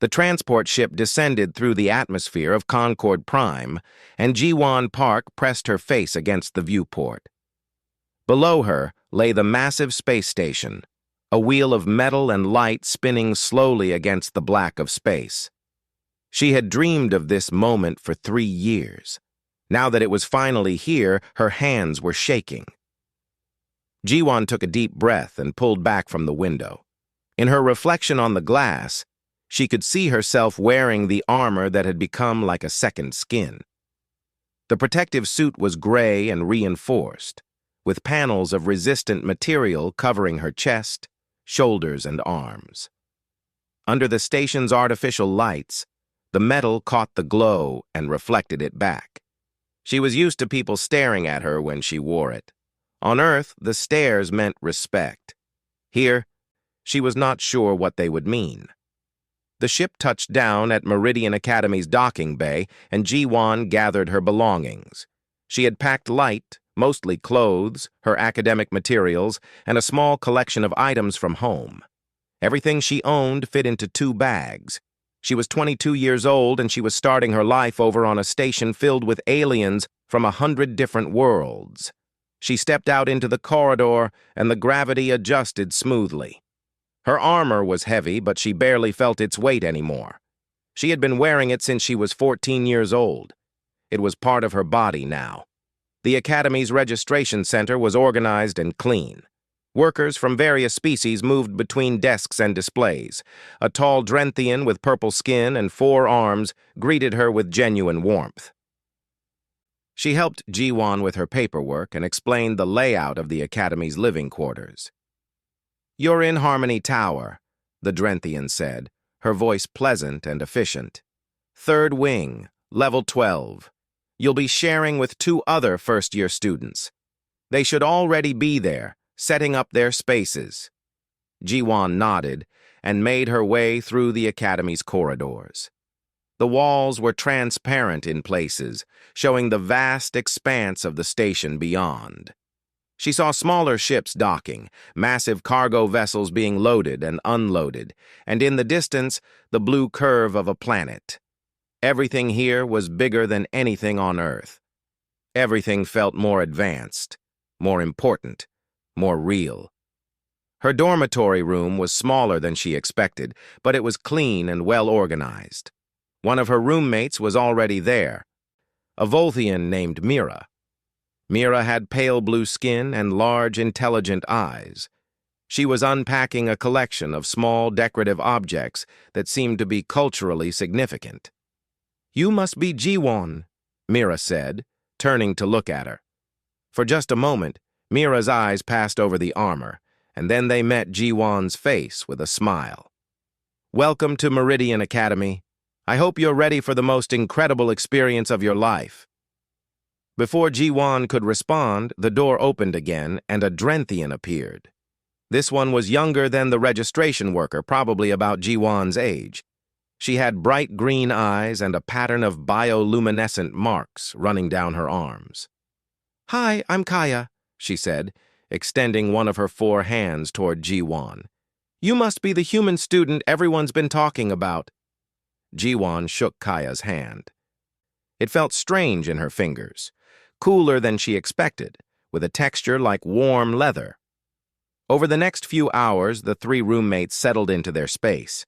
The transport ship descended through the atmosphere of Concord Prime, and Jiwon Park pressed her face against the viewport. Below her lay the massive space station, a wheel of metal and light spinning slowly against the black of space. She had dreamed of this moment for 3 years. Now that it was finally here, her hands were shaking. Jiwon took a deep breath and pulled back from the window. In her reflection on the glass, she could see herself wearing the armor that had become like a second skin. The protective suit was gray and reinforced, with panels of resistant material covering her chest, shoulders, and arms. Under the station's artificial lights, the metal caught the glow and reflected it back. She was used to people staring at her when she wore it. On Earth, the stares meant respect. Here, she was not sure what they would mean. The ship touched down at Meridian Academy's docking bay, and Jiwon gathered her belongings. She had packed light, mostly clothes, her academic materials, and a small collection of items from home. Everything she owned fit into 2 bags. She was 22 years old, and she was starting her life over on a station filled with aliens from 100 different worlds. She stepped out into the corridor, and the gravity adjusted smoothly. Her armor was heavy, but she barely felt its weight anymore. She had been wearing it since she was 14 years old. It was part of her body now. The Academy's registration center was organized and clean. Workers from various species moved between desks and displays. A tall Drenthian with purple skin and 4 arms greeted her with genuine warmth. She helped Jiwon with her paperwork and explained the layout of the Academy's living quarters. "You're in Harmony Tower," the Drenthian said, her voice pleasant and efficient. "Third wing, level 12. You'll be sharing with 2 other first-year students. They should already be there, setting up their spaces." Jiwon nodded and made her way through the Academy's corridors. The walls were transparent in places, showing the vast expanse of the station beyond. She saw smaller ships docking, massive cargo vessels being loaded and unloaded, and in the distance, the blue curve of a planet. Everything here was bigger than anything on Earth. Everything felt more advanced, more important, more real. Her dormitory room was smaller than she expected, but it was clean and well organized. One of her roommates was already there, a Volthian named Mira. Mira had pale blue skin and large, intelligent eyes. She was unpacking a collection of small, decorative objects that seemed to be culturally significant. "You must be Jiwon," Mira said, turning to look at her. For just a moment, Mira's eyes passed over the armor, and then they met Jiwon's face with a smile. "Welcome to Meridian Academy. I hope you're ready for the most incredible experience of your life." Before Jiwon could respond, the door opened again, and a Drenthian appeared. This one was younger than the registration worker, probably about Jiwon's age. She had bright green eyes and a pattern of bioluminescent marks running down her arms. "Hi, I'm Kaya," she said, extending one of her 4 hands toward Jiwon. "You must be the human student everyone's been talking about." Jiwon shook Kaya's hand. It felt strange in her fingers, cooler than she expected, with a texture like warm leather. Over the next few hours, the 3 roommates settled into their space.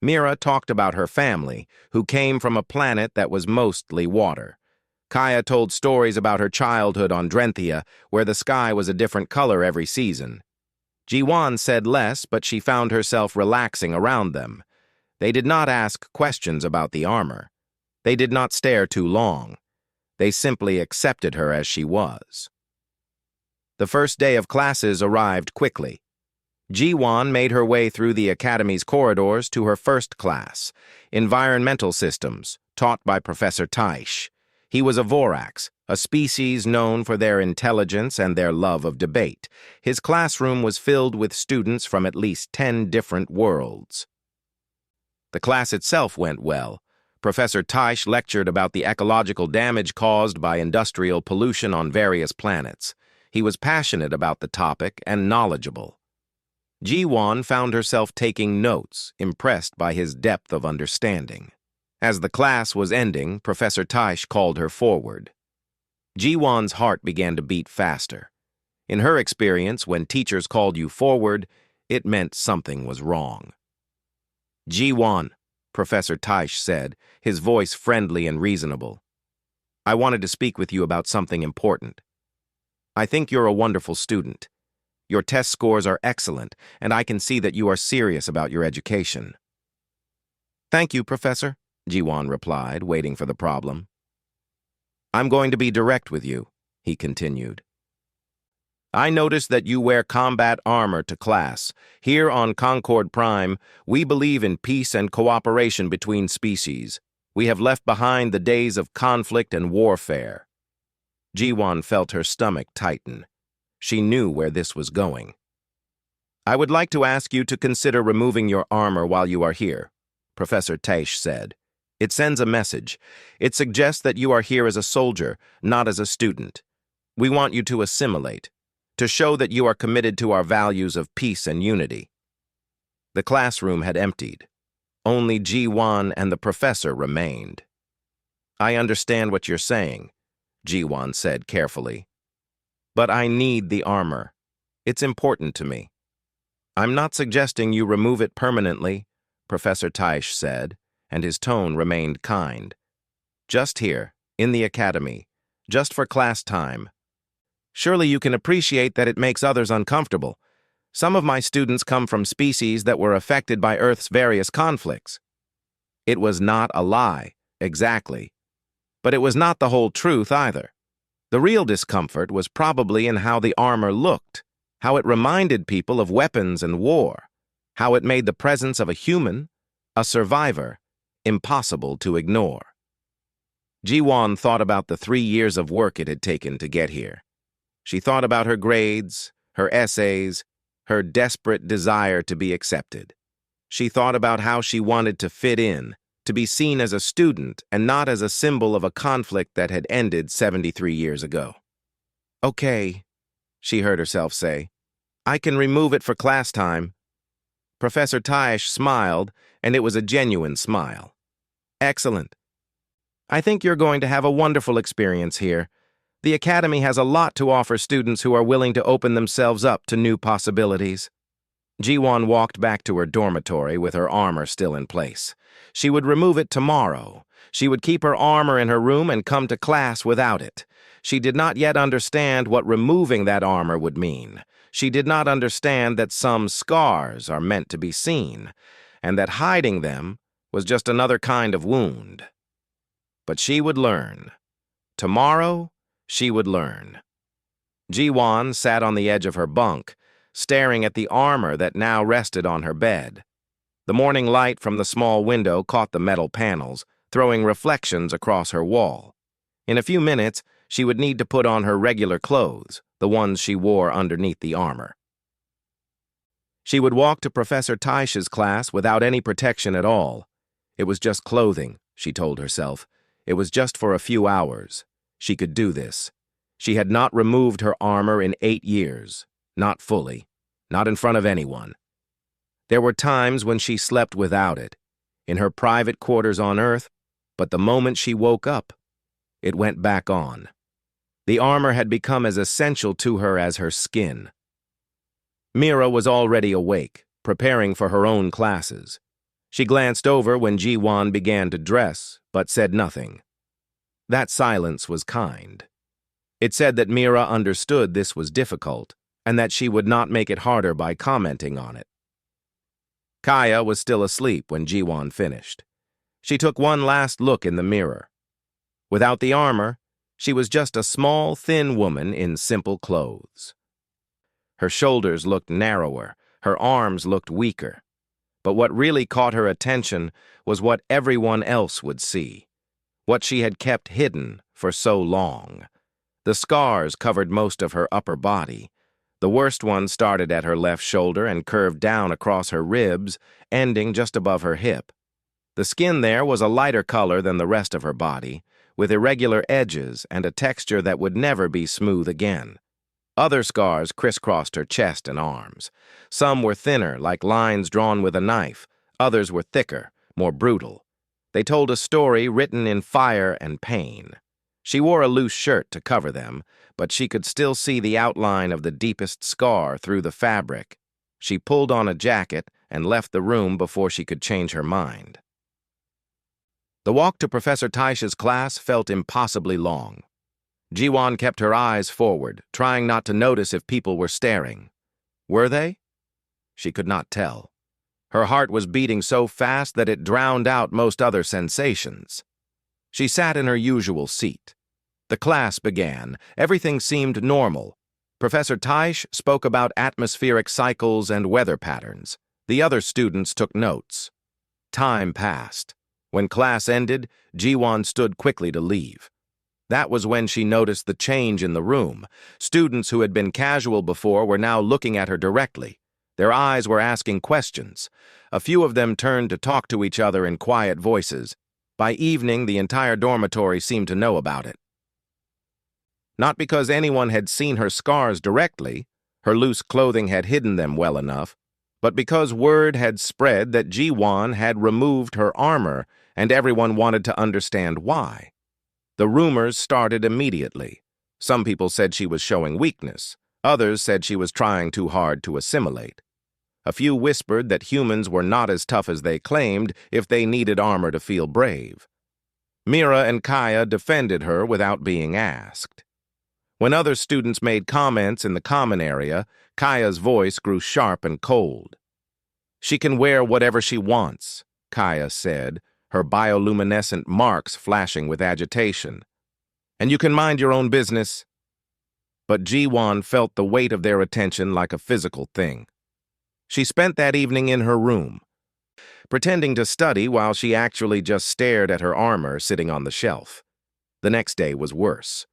Mira talked about her family, who came from a planet that was mostly water. Kaya told stories about her childhood on Drenthia, where the sky was a different color every season. Jiwon said less, but she found herself relaxing around them. They did not ask questions about the armor. They did not stare too long. They simply accepted her as she was. The first day of classes arrived quickly. Jiwon made her way through the Academy's corridors to her first class, Environmental Systems, taught by Professor Taish. He was a Vorax, a species known for their intelligence and their love of debate. His classroom was filled with students from at least 10 different worlds. The class itself went well. Professor Taish lectured about the ecological damage caused by industrial pollution on various planets. He was passionate about the topic and knowledgeable. Ji-won found herself taking notes, impressed by his depth of understanding. As the class was ending, Professor Taish called her forward. Ji-won's heart began to beat faster. In her experience, when teachers called you forward, it meant something was wrong. Ji-won, Professor Taish said, his voice friendly and reasonable. I wanted to speak with you about something important. I think you're a wonderful student. Your test scores are excellent, and I can see that you are serious about your education. Thank you, Professor, Ji-won replied, waiting for the problem. I'm going to be direct with you, he continued. I noticed that you wear combat armor to class. Here on Concord Prime, we believe in peace and cooperation between species. We have left behind the days of conflict and warfare. Ji-won felt her stomach tighten. She knew where this was going. I would like to ask you to consider removing your armor while you are here, Professor Taish said. It sends a message. It suggests that you are here as a soldier, not as a student. We want you to assimilate, to show that you are committed to our values of peace and unity. The classroom had emptied. Only Ji-won and the professor remained. I understand what you're saying, Ji-won said carefully. But I need the armor. It's important to me. I'm not suggesting you remove it permanently, Professor Taish said, and his tone remained kind. Just here, in the academy, just for class time. Surely you can appreciate that it makes others uncomfortable. Some of my students come from species that were affected by Earth's various conflicts. It was not a lie, exactly. But it was not the whole truth either. The real discomfort was probably in how the armor looked, how it reminded people of weapons and war, how it made the presence of a human, a survivor, impossible to ignore. Ji-won thought about the 3 years of work it had taken to get here. She thought about her grades, her essays, her desperate desire to be accepted. She thought about how she wanted to fit in, to be seen as a student and not as a symbol of a conflict that had ended 73 years ago. Okay, she heard herself say. I can remove it for class time. Professor Taish smiled, and it was a genuine smile. Excellent. I think you're going to have a wonderful experience here. The Academy has a lot to offer students who are willing to open themselves up to new possibilities. Ji-won walked back to her dormitory with her armor still in place. She would remove it tomorrow. She would keep her armor in her room and come to class without it. She did not yet understand what removing that armor would mean. She did not understand that some scars are meant to be seen, and that hiding them was just another kind of wound. But she would learn. Tomorrow, she would learn. Ji-won sat on the edge of her bunk, staring at the armor that now rested on her bed. The morning light from the small window caught the metal panels, throwing reflections across her wall. In a few minutes, she would need to put on her regular clothes, the ones she wore underneath the armor. She would walk to Professor Taish's class without any protection at all. It was just clothing, she told herself. It was just for a few hours. She could do this. She had not removed her armor in 8 years. Not fully. Not in front of anyone. There were times when she slept without it, in her private quarters on Earth, but the moment she woke up, it went back on. The armor had become as essential to her as her skin. Mira was already awake, preparing for her own classes. She glanced over when Ji-won began to dress, but said nothing. That silence was kind. It said that Mira understood this was difficult, and that she would not make it harder by commenting on it. Kaya was still asleep when Ji-won finished. She took one last look in the mirror. Without the armor, she was just a small, thin woman in simple clothes. Her shoulders looked narrower, her arms looked weaker. But what really caught her attention was what everyone else would see, what she had kept hidden for so long. The scars covered most of her upper body. The worst one started at her left shoulder and curved down across her ribs, ending just above her hip. The skin there was a lighter color than the rest of her body, with irregular edges and a texture that would never be smooth again. Other scars crisscrossed her chest and arms. Some were thinner, like lines drawn with a knife. Others were thicker, more brutal. They told a story written in fire and pain. She wore a loose shirt to cover them, but she could still see the outline of the deepest scar through the fabric. She pulled on a jacket and left the room before she could change her mind. The walk to Professor Taish's class felt impossibly long. Jiwon kept her eyes forward, trying not to notice if people were staring. Were they? She could not tell. Her heart was beating so fast that it drowned out most other sensations. She sat in her usual seat. The class began. Everything seemed normal. Professor Taish spoke about atmospheric cycles and weather patterns. The other students took notes. Time passed. When class ended, Jiwon stood quickly to leave. That was when she noticed the change in the room. Students who had been casual before were now looking at her directly. Their eyes were asking questions. A few of them turned to talk to each other in quiet voices. By evening, the entire dormitory seemed to know about it. Not because anyone had seen her scars directly, her loose clothing had hidden them well enough, but because word had spread that Jiwon had removed her armor and everyone wanted to understand why. The rumors started immediately. Some people said she was showing weakness. Others said she was trying too hard to assimilate. A few whispered that humans were not as tough as they claimed if they needed armor to feel brave. Mira and Kaya defended her without being asked. When other students made comments in the common area, Kaya's voice grew sharp and cold. "She can wear whatever she wants," Kaya said, her bioluminescent marks flashing with agitation. "And you can mind your own business." But Jiwon felt the weight of their attention like a physical thing. She spent that evening in her room, pretending to study while she actually just stared at her armor sitting on the shelf. The next day was worse.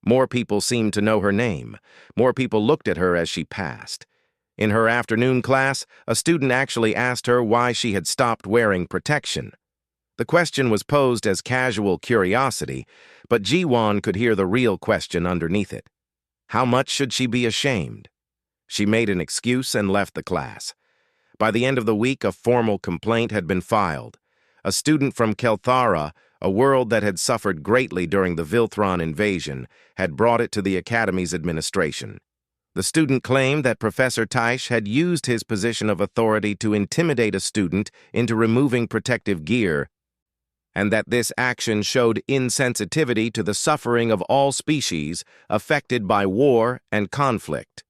More people seemed to know her name. More people looked at her as she passed. In her afternoon class, a student actually asked her why she had stopped wearing protection. The question was posed as casual curiosity, but Jiwon could hear the real question underneath it. How much should she be ashamed? She made an excuse and left the class. By the end of the week, a formal complaint had been filed. A student from Kelthara, a world that had suffered greatly during the Vilthron invasion, had brought it to the Academy's administration. The student claimed that Professor Taish had used his position of authority to intimidate a student into removing protective gear, and that this action showed insensitivity to the suffering of all species affected by war and conflict.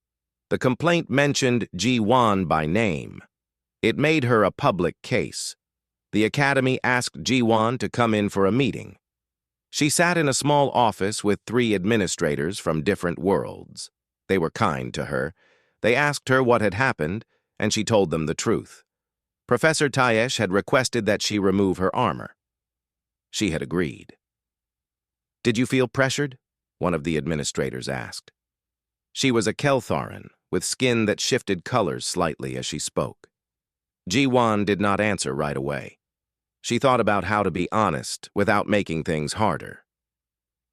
The complaint mentioned Jiwon by name. It made her a public case. The Academy asked Jiwon to come in for a meeting. She sat in a small office with 3 administrators from different worlds. They were kind to her. They asked her what had happened, and she told them the truth. Professor Tayesh had requested that she remove her armor. She had agreed. "Did you feel pressured?" one of the administrators asked. She was a Keltharan, with skin that shifted colors slightly as she spoke. Jiwon did not answer right away. She thought about how to be honest without making things harder.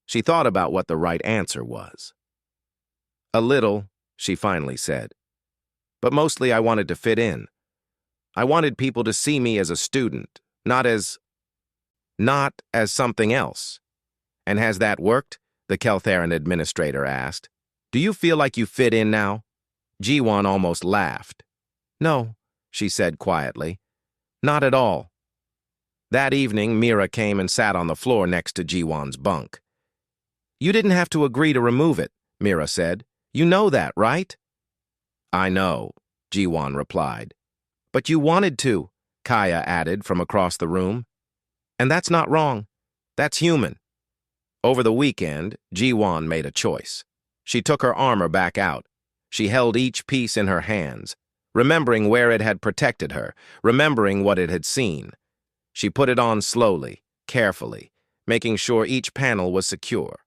She thought about what the right answer was. "A little," she finally said. "But mostly I wanted to fit in. I wanted people to see me as a student, not as something else." "And has that worked?" the Keltharan administrator asked. "Do you feel like you fit in now?" Jiwon almost laughed. "No," she said quietly. "Not at all." That evening, Mira came and sat on the floor next to Jiwon's bunk. "You didn't have to agree to remove it," Mira said. "You know that, right?" "I know," Jiwon replied. "But you wanted to," Kaya added from across the room. "And that's not wrong. That's human." Over the weekend, Jiwon made a choice. She took her armor back out. She held each piece in her hands, remembering where it had protected her, remembering what it had seen. She put it on slowly, carefully, making sure each panel was secure.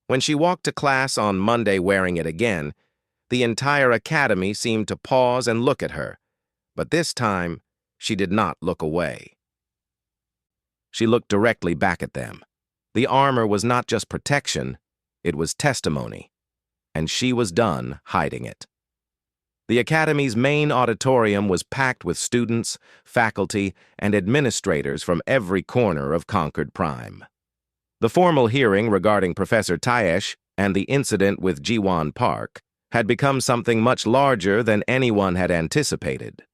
When she walked to class on Monday wearing it again, the entire academy seemed to pause and look at her, but this time she did not look away. She looked directly back at them. The armor was not just protection, it was testimony. and she was done hiding it. The Academy's main auditorium was packed with students, faculty, and administrators from every corner of Concord Prime. The formal hearing regarding Professor Taesh and the incident with Ji-won Park had become something much larger than anyone had anticipated.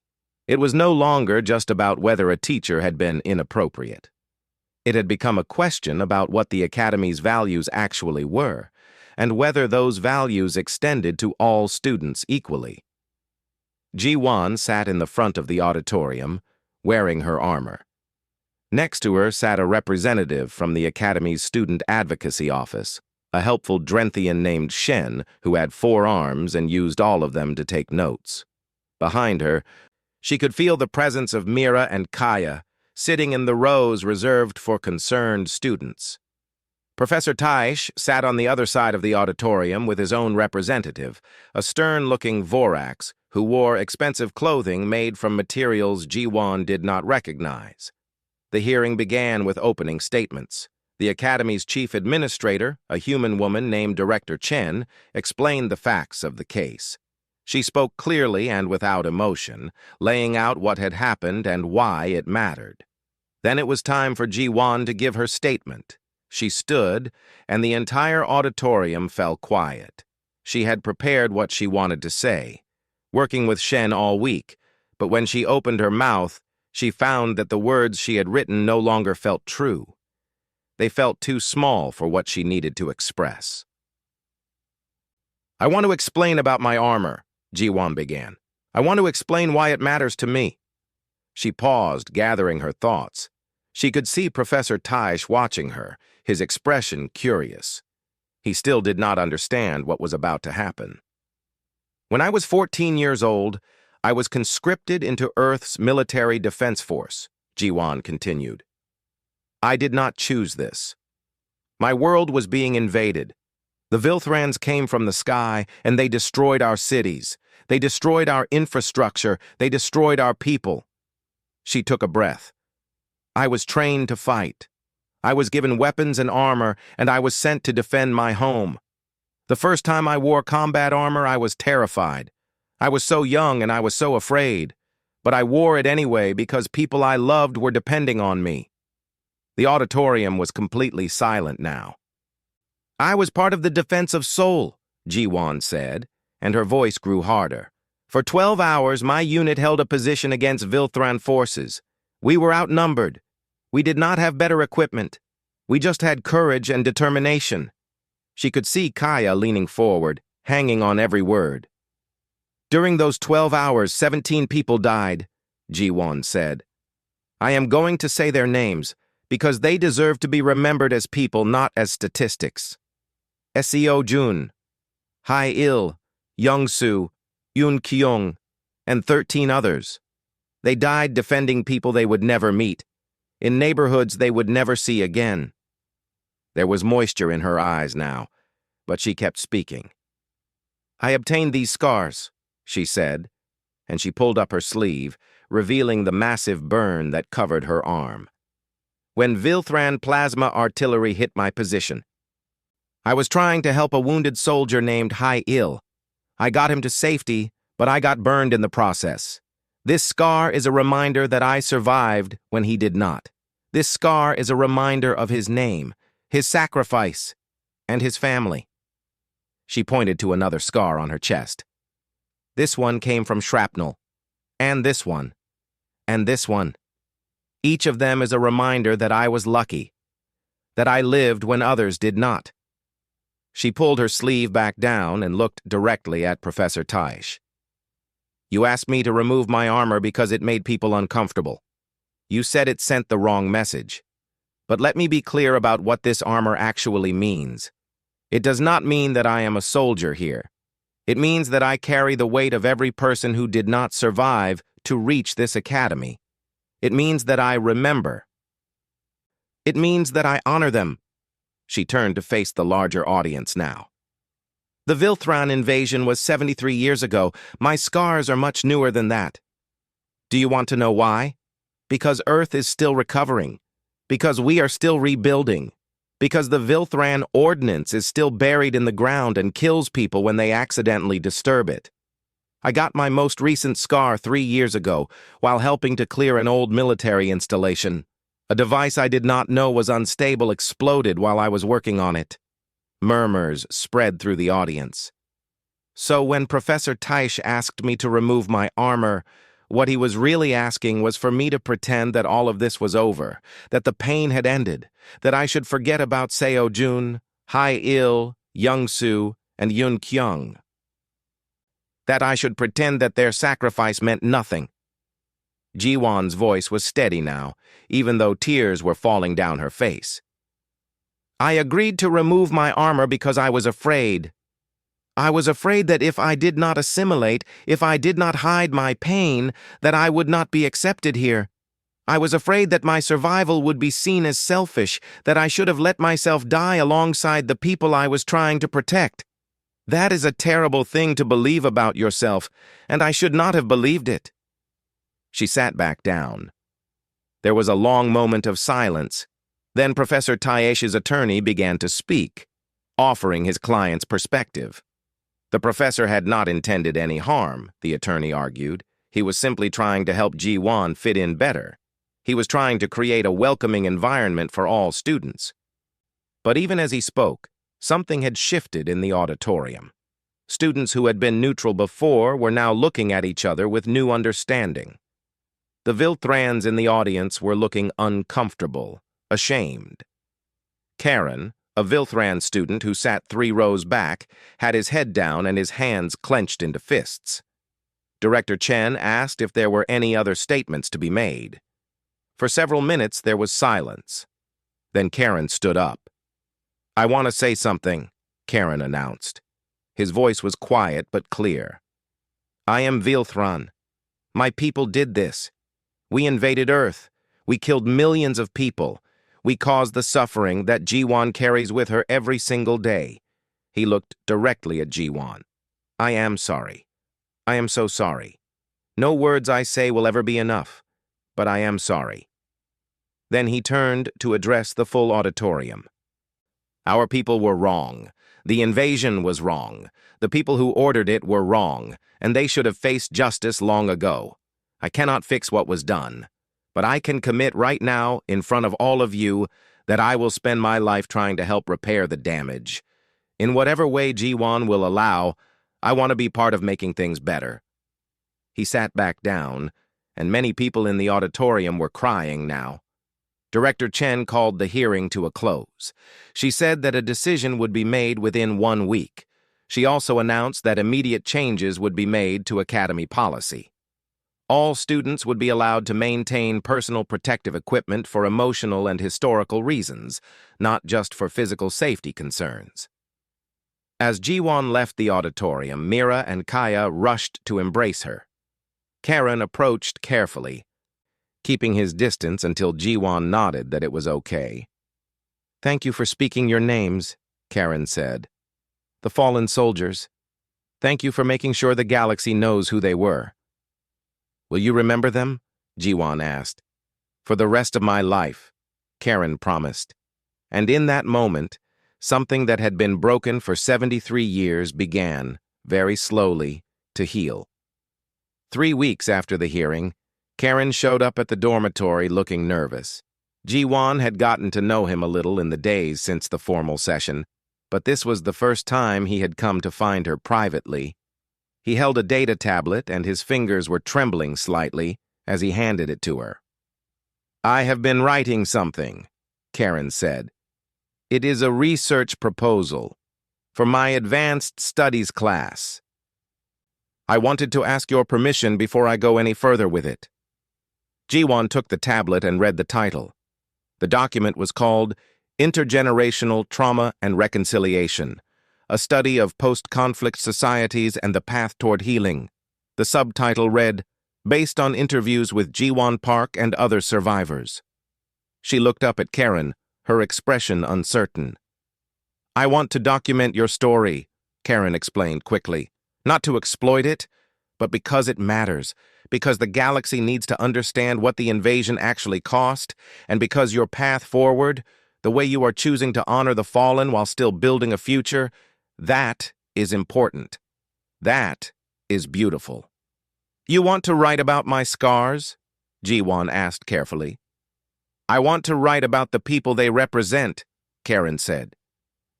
It was no longer just about whether a teacher had been inappropriate. It had become a question about what the Academy's values actually were, and whether those values extended to all students equally. Ji-won sat in the front of the auditorium, wearing her armor. Next to her sat a representative from the Academy's Student Advocacy Office, a helpful Drenthian named Shen who had 4 arms and used all of them to take notes. Behind her, she could feel the presence of Mira and Kaya, sitting in the rows reserved for concerned students. Professor Taesh sat on the other side of the auditorium with his own representative, a stern-looking Vorax who wore expensive clothing made from materials Ji-won did not recognize. The hearing began with opening statements. The Academy's chief administrator, a human woman named Director Chen, explained the facts of the case. She spoke clearly and without emotion, laying out what had happened and why it mattered. Then it was time for Ji-won to give her statement. She stood, and the entire auditorium fell quiet. She had prepared what she wanted to say, working with Shen all week, but when she opened her mouth, she found that the words she had written no longer felt true. They felt too small for what she needed to express. "I want to explain about my armor," Ji-won began. "I want to explain why it matters to me." She paused, gathering her thoughts. She could see Professor Taesh watching her, his expression curious. He still did not understand what was about to happen. "When I was 14 years old, I was conscripted into Earth's military defense force," Ji-won continued. "I did not choose this. My world was being invaded. The Vilthrans came from the sky, and they destroyed our cities. They destroyed our infrastructure. They destroyed our people." She took a breath. "I was trained to fight. I was given weapons and armor, and I was sent to defend my home. The first time I wore combat armor, I was terrified. I was so young and I was so afraid. But I wore it anyway because people I loved were depending on me." The auditorium was completely silent now. "I was part of the defense of Seoul," Ji-won said, and her voice grew harder. "For 12 hours, my unit held a position against Vilthran forces. We were outnumbered. We did not have better equipment. We just had courage and determination." She could see Kaya leaning forward, hanging on every word. "During those 12 hours, 17 people died," Ji-won said. "I am going to say their names, because they deserve to be remembered as people, not as statistics. Seo Jun, Hae-il, Young-soo, Yoon Kyung, and 13 others. They died defending people they would never meet, in neighborhoods they would never see again." There was moisture in her eyes now, but she kept speaking. "I obtained these scars," she said, and she pulled up her sleeve, revealing the massive burn that covered her arm. "When Vilthran plasma artillery hit my position. I was trying to help a wounded soldier named Hae-il. I got him to safety, but I got burned in the process. This scar is a reminder that I survived when he did not. This scar is a reminder of his name, his sacrifice, and his family." She pointed to another scar on her chest. "This one came from shrapnel, and this one, and this one. Each of them is a reminder that I was lucky, that I lived when others did not." She pulled her sleeve back down and looked directly at Professor Taesh. "You asked me to remove my armor because it made people uncomfortable. You said it sent the wrong message. But let me be clear about what this armor actually means. It does not mean that I am a soldier here. It means that I carry the weight of every person who did not survive to reach this academy. It means that I remember. It means that I honor them." She turned to face the larger audience now. "The Vilthran invasion was 73 years ago. My scars are much newer than that. Do you want to know why? Because Earth is still recovering. Because we are still rebuilding. Because the Vilthran ordnance is still buried in the ground and kills people when they accidentally disturb it. I got my most recent scar 3 years ago while helping to clear an old military installation. A device I did not know was unstable exploded while I was working on it. Murmurs spread through the audience. So when Professor Teisch asked me to remove my armor, what he was really asking was for me to pretend that all of this was over, that the pain had ended, that I should forget about Seo Jun, Hai Il, Young Soo, and Yun Kyung. That I should pretend that their sacrifice meant nothing. Ji-won's voice was steady now, even though tears were falling down her face. I agreed to remove my armor because I was afraid. I was afraid that if I did not assimilate, if I did not hide my pain, that I would not be accepted here. I was afraid that my survival would be seen as selfish, that I should have let myself die alongside the people I was trying to protect. That is a terrible thing to believe about yourself, and I should not have believed it. She sat back down. There was a long moment of silence. Then Professor Teisch's attorney began to speak, offering his client's perspective. The professor had not intended any harm, the attorney argued. He was simply trying to help Ji-won fit in better. He was trying to create a welcoming environment for all students. But even as he spoke, something had shifted in the auditorium. Students who had been neutral before were now looking at each other with new understanding. The Vilthrans in the audience were looking uncomfortable, ashamed. Karen, a Vilthran student who sat 3 rows back, had his head down and his hands clenched into fists. Director Chen asked if there were any other statements to be made. For several minutes there was silence. Then Karen stood up. I want to say something, Karen announced. His voice was quiet but clear. I am Vilthran. My people did this. We invaded Earth. We killed millions of people. We caused the suffering that Ji-won carries with her every single day. He looked directly at Ji-won. I am sorry. I am so sorry. No words I say will ever be enough, but I am sorry. Then he turned to address the full auditorium. Our people were wrong. The invasion was wrong. The people who ordered it were wrong, and they should have faced justice long ago. I cannot fix what was done, but I can commit right now, in front of all of you, that I will spend my life trying to help repair the damage. In whatever way Ji-won will allow, I want to be part of making things better. He sat back down, and many people in the auditorium were crying now. Director Chen called the hearing to a close. She said that a decision would be made within 1 week. She also announced that immediate changes would be made to academy policy. All students would be allowed to maintain personal protective equipment for emotional and historical reasons, not just for physical safety concerns. As Ji-won left the auditorium, Mira and Kaya rushed to embrace her. Karen approached carefully, keeping his distance until Ji-won nodded that it was okay. Thank you for speaking your names, Karen said. The fallen soldiers. Thank you for making sure the galaxy knows who they were. Will you remember them? Ji-won asked. For the rest of my life, Karen promised. And in that moment, something that had been broken for 73 years began, very slowly, to heal. 3 weeks after the hearing, Karen showed up at the dormitory looking nervous. Ji-won had gotten to know him a little in the days since the formal session, but this was the first time he had come to find her privately. He held a data tablet and his fingers were trembling slightly as he handed it to her. I have been writing something, Karen said. It is a research proposal for my advanced studies class. I wanted to ask your permission before I go any further with it. Ji-won took the tablet and read the title. The document was called Intergenerational Trauma and Reconciliation, a study of post-conflict societies and the path toward healing. The subtitle read, Based on interviews with Ji-won Park and other survivors. She looked up at Karen, her expression uncertain. I want to document your story, Karen explained quickly. Not to exploit it, but because it matters, because the galaxy needs to understand what the invasion actually cost, and because your path forward, the way you are choosing to honor the fallen while still building a future, that is important. That is beautiful. You want to write about my scars? Ji-won asked carefully. I want to write about the people they represent, Karen said.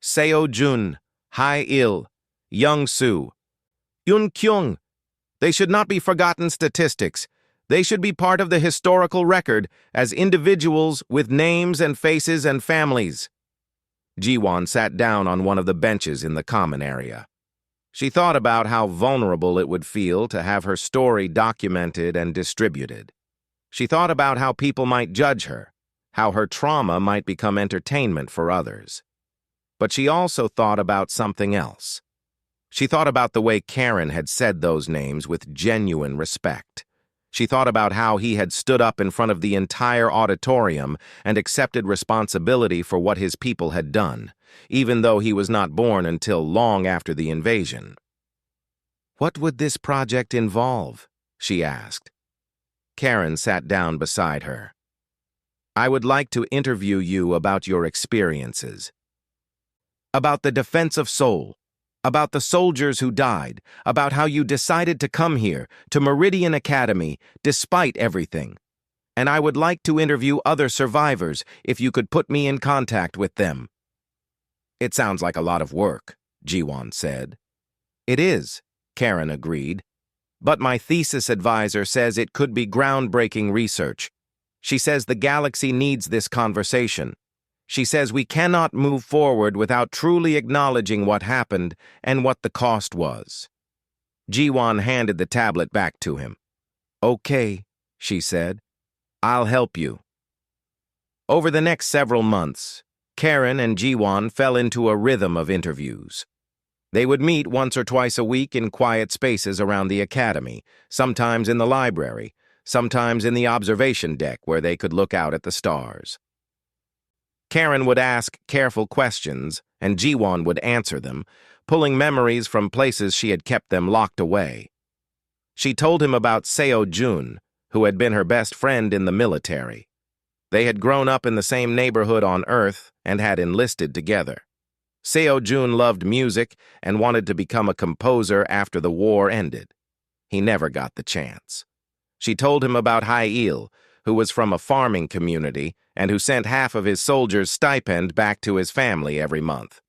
Seo-jun, Hai-il, Young-soo, Yun-kyung. They should not be forgotten statistics. They should be part of the historical record as individuals with names and faces and families. Ji-won sat down on one of the benches in the common area. She thought about how vulnerable it would feel to have her story documented and distributed. She thought about how people might judge her, how her trauma might become entertainment for others. But she also thought about something else. She thought about the way Karen had said those names with genuine respect. She thought about how he had stood up in front of the entire auditorium and accepted responsibility for what his people had done, even though he was not born until long after the invasion. What would this project involve? She asked. Karen sat down beside her. I would like to interview you about your experiences. About the defense of Seoul. About the soldiers who died, about how you decided to come here, to Meridian Academy, despite everything. And I would like to interview other survivors if you could put me in contact with them. It sounds like a lot of work, Ji-won said. It is, Karen agreed. But my thesis advisor says it could be groundbreaking research. She says the galaxy needs this conversation. She says we cannot move forward without truly acknowledging what happened and what the cost was. Ji-won handed the tablet back to him. Okay, she said. I'll help you. Over the next several months, Karen and Ji-won fell into a rhythm of interviews. They would meet once or twice a week in quiet spaces around the academy, sometimes in the library, sometimes in the observation deck where they could look out at the stars. Karen would ask careful questions, and Ji-won would answer them, pulling memories from places she had kept them locked away. She told him about Seo-jun, who had been her best friend in the military. They had grown up in the same neighborhood on Earth and had enlisted together. Seo-jun loved music and wanted to become a composer after the war ended. He never got the chance. She told him about Hai-il, who was from a farming community and who sent half of his soldiers' stipend back to his family every month.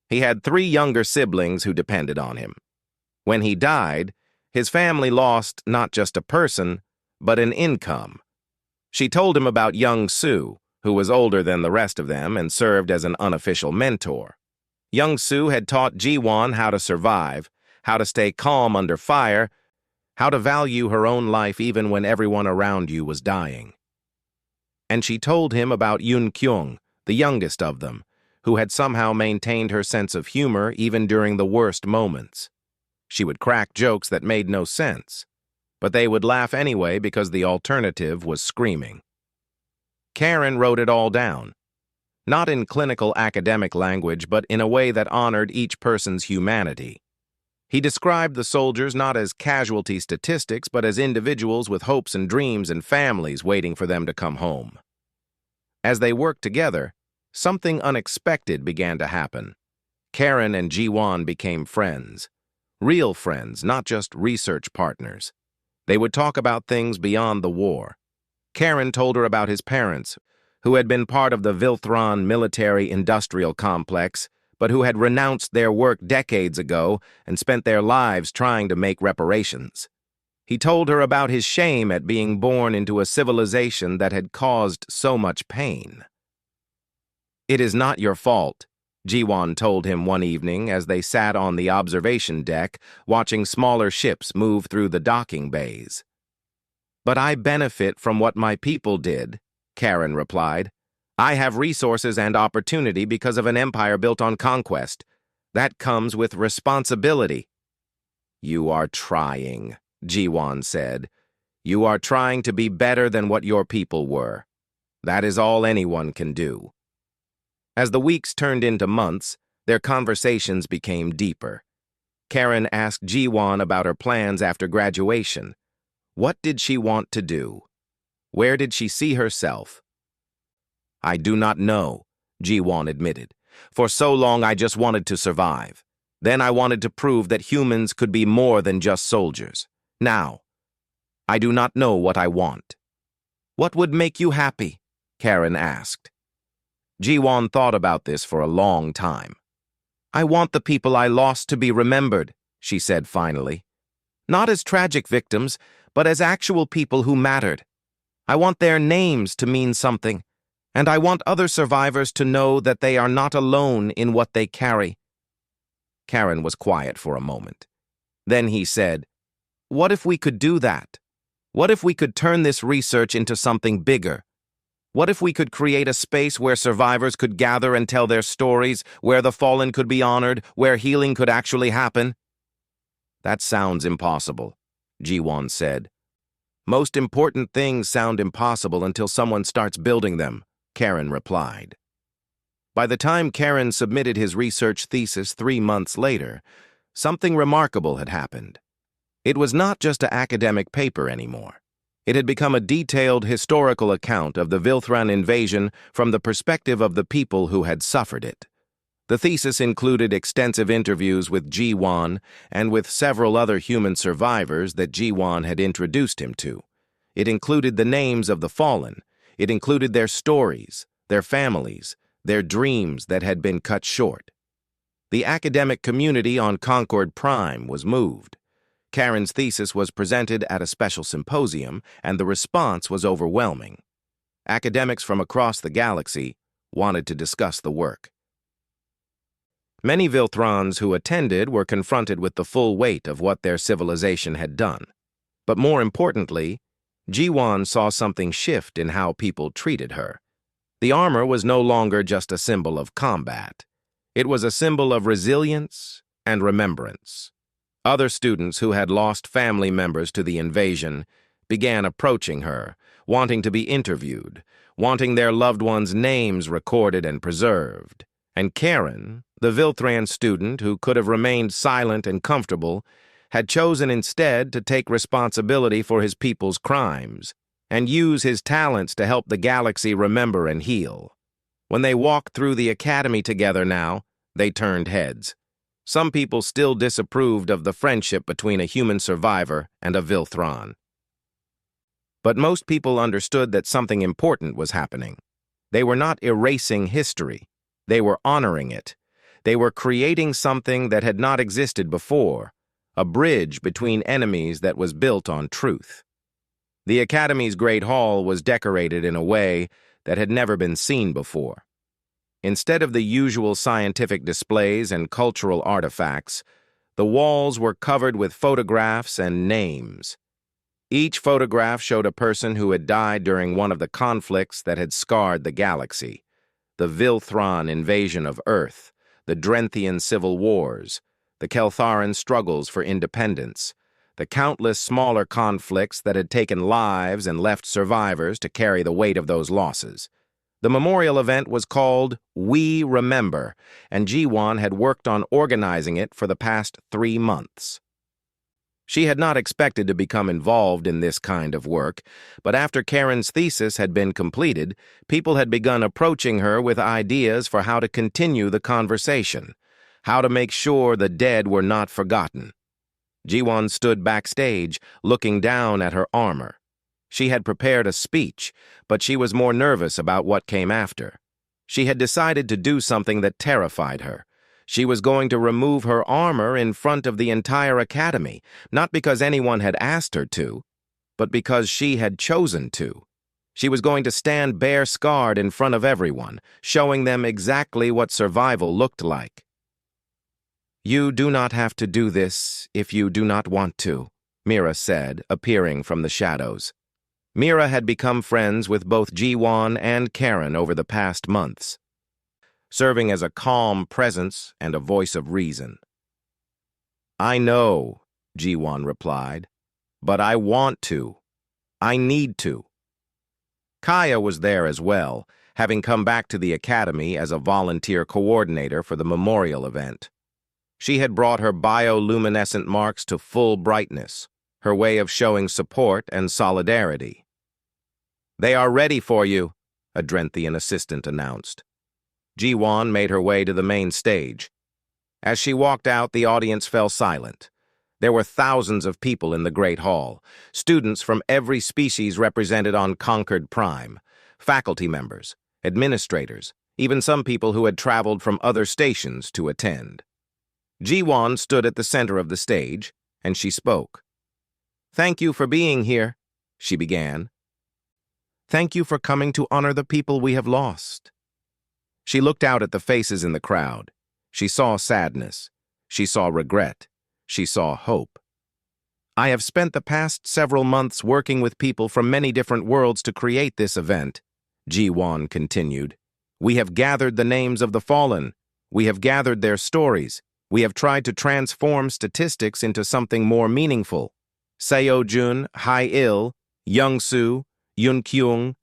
He had 3 younger siblings who depended on him. When he died, his family lost not just a person, but an income. She told him about Young-soo, who was older than the rest of them and served as an unofficial mentor. Young-soo had taught Ji-won how to survive, how to stay calm under fire, how to value her own life even when everyone around you was dying. And she told him about Yun-kyung, the youngest of them, who had somehow maintained her sense of humor even during the worst moments. She would crack jokes that made no sense, but they would laugh anyway because the alternative was screaming. Karen wrote it all down, not in clinical academic language, but in a way that honored each person's humanity. He described the soldiers not as casualty statistics, but as individuals with hopes and dreams and families waiting for them to come home. As they worked together, something unexpected began to happen. Karen and Ji-won became friends. Real friends, not just research partners. They would talk about things beyond the war. Karen told her about his parents, who had been part of the Vilthron military-industrial complex, but who had renounced their work decades ago and spent their lives trying to make reparations. He told her about his shame at being born into a civilization that had caused so much pain. It is not your fault, Ji-won told him one evening as they sat on the observation deck watching smaller ships move through the docking bays. But I benefit from what my people did, Karen replied. I have resources and opportunity because of an empire built on conquest. That comes with responsibility. You are trying, Ji-won said. You are trying to be better than what your people were. That is all anyone can do. As the weeks turned into months, their conversations became deeper. Karen asked Ji-won about her plans after graduation. What did she want to do? Where did she see herself? I do not know, Ji-won admitted. For so long I just wanted to survive. Then I wanted to prove that humans could be more than just soldiers. Now, I do not know what I want. What would make you happy? Karen asked. Ji-won thought about this for a long time. I want the people I lost to be remembered, she said finally. Not as tragic victims, but as actual people who mattered. I want their names to mean something, and I want other survivors to know that they are not alone in what they carry. Karen was quiet for a moment. Then he said, What if we could do that? What if we could turn this research into something bigger? What if we could create a space where survivors could gather and tell their stories, where the fallen could be honored, where healing could actually happen? That sounds impossible, Ji-won said. Most important things sound impossible until someone starts building them, Karen replied. By the time Karen submitted his research thesis 3 months later, something remarkable had happened. It was not just an academic paper anymore. It had become a detailed historical account of the Vilthran invasion from the perspective of the people who had suffered it. The thesis included extensive interviews with Ji-won and with several other human survivors that Ji-won had introduced him to. It included the names of the fallen. It included their stories, their families, their dreams that had been cut short. The academic community on Concord Prime was moved. Karen's thesis was presented at a special symposium, and the response was overwhelming. Academics from across the galaxy wanted to discuss the work. Many Vilthrons who attended were confronted with the full weight of what their civilization had done. But more importantly, Ji-won saw something shift in how people treated her. The armor was no longer just a symbol of combat. It was a symbol of resilience and remembrance. Other students who had lost family members to the invasion began approaching her, wanting to be interviewed, wanting their loved ones' names recorded and preserved. And Karen, the Vilthran student who could have remained silent and comfortable, had chosen instead to take responsibility for his people's crimes and use his talents to help the galaxy remember and heal. When they walked through the academy together now, they turned heads. Some people still disapproved of the friendship between a human survivor and a Vilthran. But most people understood that something important was happening. They were not erasing history. They were honoring it. They were creating something that had not existed before, a bridge between enemies that was built on truth. The Academy's Great Hall was decorated in a way that had never been seen before. Instead of the usual scientific displays and cultural artifacts, the walls were covered with photographs and names. Each photograph showed a person who had died during one of the conflicts that had scarred the galaxy: the Vilthran invasion of Earth, the Drenthian civil wars, the Keltharan struggles for independence, the countless smaller conflicts that had taken lives and left survivors to carry the weight of those losses. The memorial event was called We Remember, and Ji-won had worked on organizing it for the past 3 months. She had not expected to become involved in this kind of work, but after Karen's thesis had been completed, people had begun approaching her with ideas for how to continue the conversation, how to make sure the dead were not forgotten. Ji-won stood backstage, looking down at her armor. She had prepared a speech, but she was more nervous about what came after. She had decided to do something that terrified her. She was going to remove her armor in front of the entire academy, not because anyone had asked her to, but because she had chosen to. She was going to stand bare-scarred in front of everyone, showing them exactly what survival looked like. "You do not have to do this if you do not want to," Mira said, appearing from the shadows. Mira had become friends with both Ji-won and Karen over the past months, serving as a calm presence and a voice of reason. "I know," Ji-won replied, "but I want to. I need to." Kaya was there as well, having come back to the academy as a volunteer coordinator for the memorial event. She had brought her bioluminescent marks to full brightness, her way of showing support and solidarity. "They are ready for you," a Drenthian assistant announced. Ji-won made her way to the main stage. As she walked out, the audience fell silent. There were thousands of people in the Great Hall, students from every species represented on Concord Prime, faculty members, administrators, even some people who had traveled from other stations to attend. Ji-won stood at the center of the stage, and she spoke. "Thank you for being here," she began. "Thank you for coming to honor the people we have lost." She looked out at the faces in the crowd. She saw sadness. She saw regret. She saw hope. "I have spent the past several months working with people from many different worlds to create this event," Ji-won continued. "We have gathered the names of the fallen. We have gathered their stories. We have tried to transform statistics into something more meaningful. Seo-jun, Hai-il, Young-soo, Yun-kyung.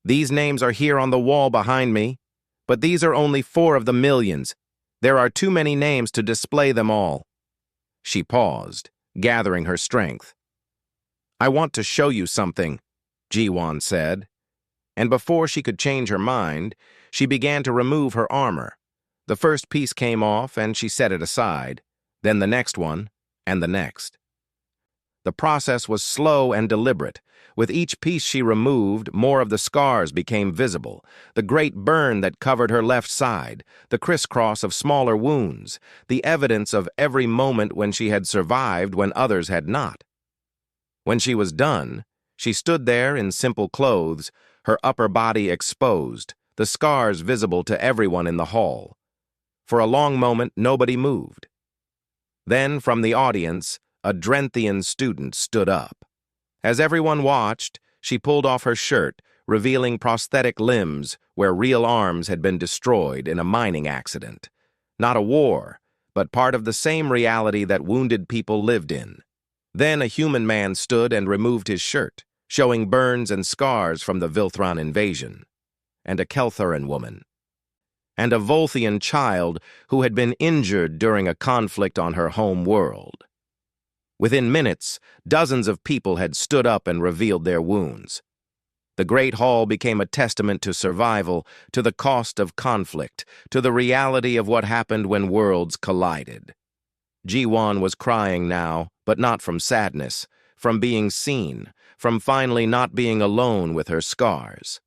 These names are here on the wall behind me. But these are only 4 of the millions. There are too many names to display them all." She paused, gathering her strength. "I want to show you something," Ji-won said. And before she could change her mind, she began to remove her armor. The first piece came off and she set it aside, then the next one, and the next. The process was slow and deliberate. With each piece she removed, more of the scars became visible, the great burn that covered her left side, the crisscross of smaller wounds, the evidence of every moment when she had survived when others had not. When she was done, she stood there in simple clothes, her upper body exposed, the scars visible to everyone in the hall. For a long moment, nobody moved. Then, from the audience, a Drenthian student stood up. As everyone watched, she pulled off her shirt, revealing prosthetic limbs where real arms had been destroyed in a mining accident. Not a war, but part of the same reality that wounded people lived in. Then a human man stood and removed his shirt, showing burns and scars from the Vilthran invasion. And a Kelthuran woman. And a Volthian child who had been injured during a conflict on her home world. Within minutes, dozens of people had stood up and revealed their wounds. The Great Hall became a testament to survival, to the cost of conflict, to the reality of what happened when worlds collided. Ji-won was crying now, but not from sadness, from being seen, from finally not being alone with her scars.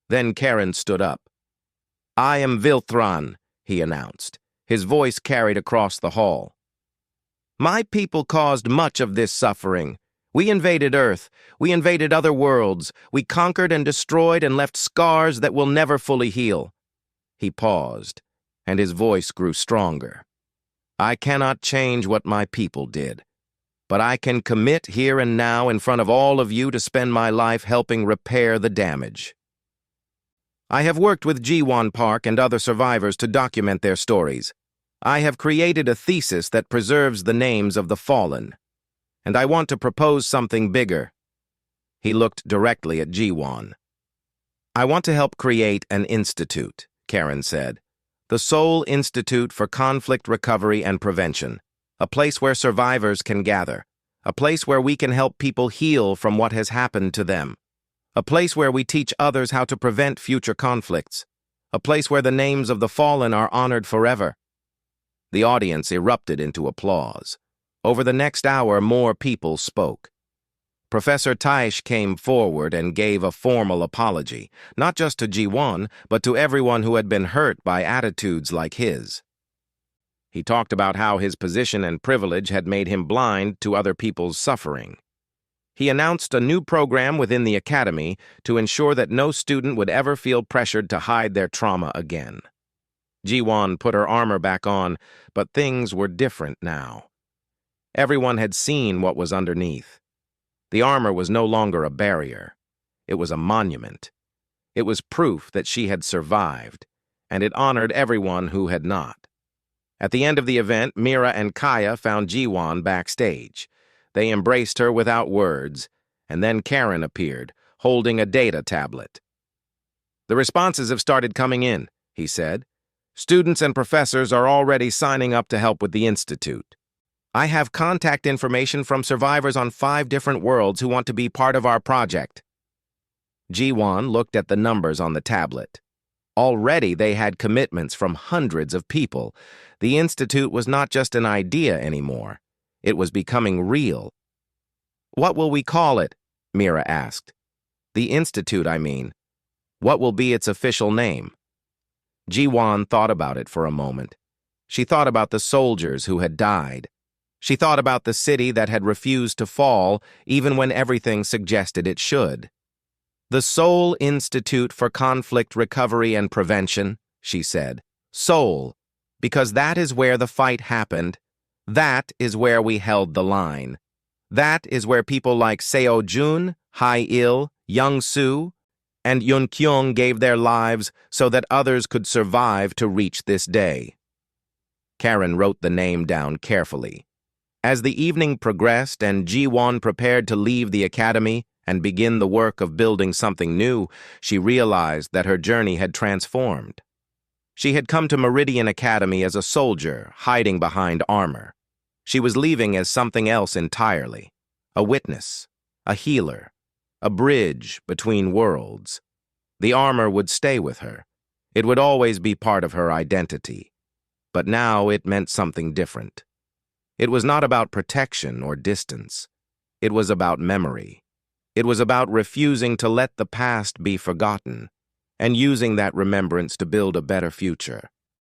Then Karen stood up. "I am Vilthran," he announced. His voice carried across the hall. "My people caused much of this suffering. We invaded Earth. We invaded other worlds. We conquered and destroyed and left scars that will never fully heal." He paused, and his voice grew stronger. "I cannot change what my people did, but I can commit here and now in front of all of you to spend my life helping repair the damage." I have worked with Ji-won Park and other survivors to document their stories. I have created a thesis that preserves the names of the fallen. And I want to propose something bigger. He looked directly at Ji-won. "I want to help create an institute," Karen said. "The Seoul Institute for Conflict Recovery and Prevention. A place where survivors can gather. A place where we can help people heal from what has happened to them. A place where we teach others how to prevent future conflicts. A place where the names of the fallen are honored forever." The audience erupted into applause. Over the next hour, more people spoke. Professor Taish came forward and gave a formal apology, not just to Ji-won, but to everyone who had been hurt by attitudes like his. He talked about how his position and privilege had made him blind to other people's suffering. He announced a new program within the academy to ensure that no student would ever feel pressured to hide their trauma again. Ji-won put her armor back on, but things were different now. Everyone had seen what was underneath. The armor was no longer a barrier. It was a monument. It was proof that she had survived, and it honored everyone who had not. At the end of the event, Mira and Kaya found Ji-won backstage. They embraced her without words, and then Karen appeared, holding a data tablet. "The responses have started coming in," he said. "Students and professors are already signing up to help with the institute. I have contact information from survivors on 5 different worlds who want to be part of our project." Ji-won looked at the numbers on the tablet. Already they had commitments from hundreds of people. The Institute was not just an idea anymore. It was becoming real. "What will we call it?" Mira asked. "The Institute, I mean. What will be its official name?" Ji-won thought about it for a moment. She thought about the soldiers who had died. She thought about the city that had refused to fall, even when everything suggested it should. "The Seoul Institute for Conflict Recovery and Prevention," she said. "Seoul, because that is where the fight happened. That is where we held the line. That is where people like Seo Jun, Hae-il, Young-soo, and Yun-kyung gave their lives so that others could survive to reach this day." Karen wrote the name down carefully. As the evening progressed and Ji-won prepared to leave the academy and begin the work of building something new, she realized that her journey had transformed. She had come to Meridian Academy as a soldier, hiding behind armor. She was leaving as something else entirely: a witness, a healer, a bridge between worlds. The armor would stay with her. It would always be part of her identity. But now it meant something different. It was not about protection or distance. It was about memory. It was about refusing to let the past be forgotten and using that remembrance to build a better future.